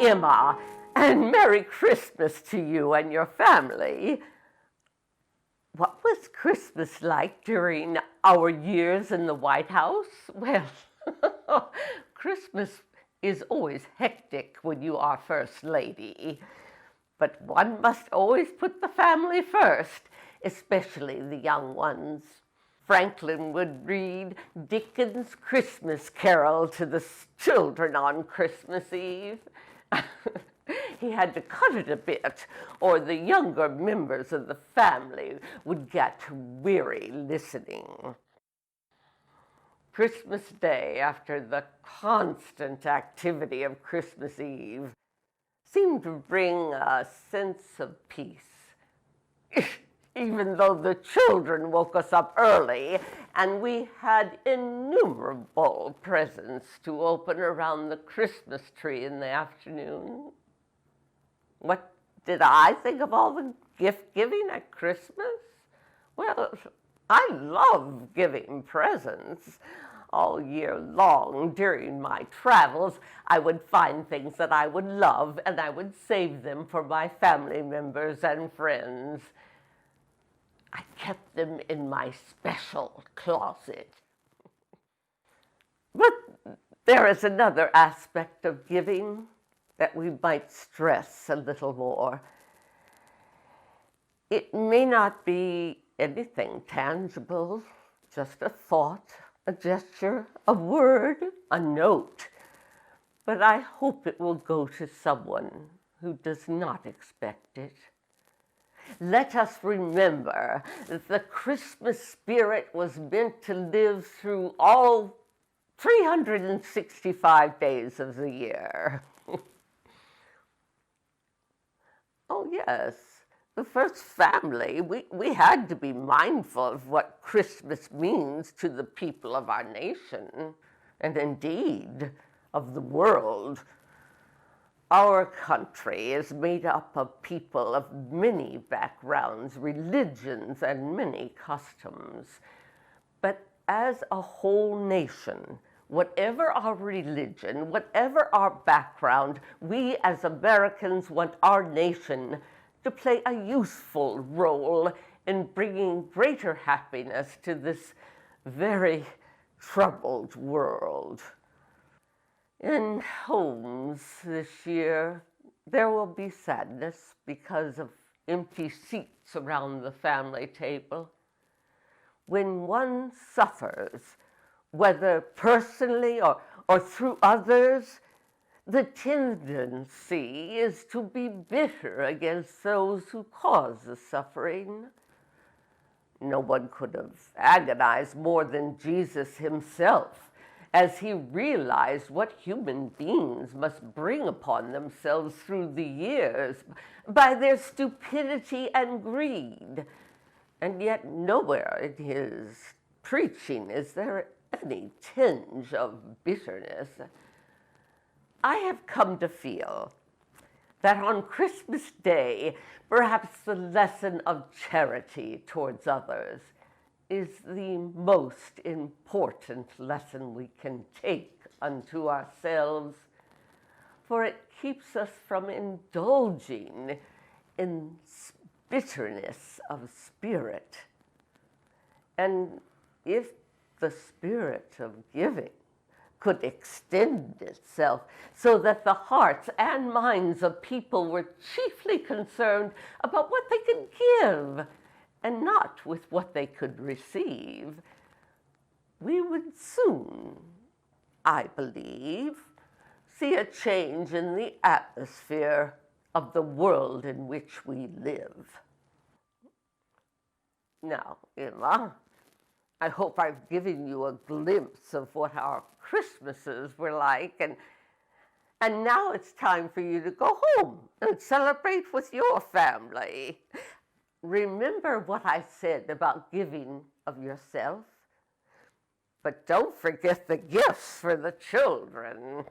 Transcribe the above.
Emma, and Merry Christmas to you and your family. What was Christmas like during our years in the White House? Well, Christmas is always hectic when you are First Lady, but one must always put the family first, especially the young ones. Franklin would read Dickens' Christmas Carol to the children on Christmas Eve. He had to cut it a bit, or the younger members of the family would get weary listening. Christmas Day, after the constant activity of Christmas Eve, seemed to bring a sense of peace. Even though the children woke us up early and we had innumerable presents to open around the Christmas tree in the afternoon. What did I think of all the gift giving at Christmas? Well, I love giving presents. All year long during my travels, I would find things that I would love and I would save them for my family members and friends. I kept them in my special closet. But there is another aspect of giving that we might stress a little more. It may not be anything tangible, just a thought, a gesture, a word, a note, but I hope it will go to someone who does not expect it. Let us remember that the Christmas spirit was meant to live through all 365 days of the year. Oh, yes, the first family, we had to be mindful of what Christmas means to the people of our nation, and indeed of the world. Our country is made up of people of many backgrounds, religions, and many customs. But as a whole nation, whatever our religion, whatever our background, we as Americans want our nation to play a useful role in bringing greater happiness to this very troubled world. In homes this year, there will be sadness because of empty seats around the family table. When one suffers, whether personally or through others, the tendency is to be bitter against those who cause the suffering. No one could have agonized more than Jesus himself, as he realized what human beings must bring upon themselves through the years by their stupidity and greed. And yet nowhere in his preaching is there any tinge of bitterness. I have come to feel that on Christmas Day, perhaps the lesson of charity towards others is the most important lesson we can take unto ourselves, for it keeps us from indulging in bitterness of spirit. And if the spirit of giving could extend itself so that the hearts and minds of people were chiefly concerned about what they could give and not with what they could receive, we would soon, I believe, see a change in the atmosphere of the world in which we live. Now, Emma, I hope I've given you a glimpse of what our Christmases were like, and now it's time for you to go home and celebrate with your family. Remember what I said about giving of yourself, but don't forget the gifts for the children.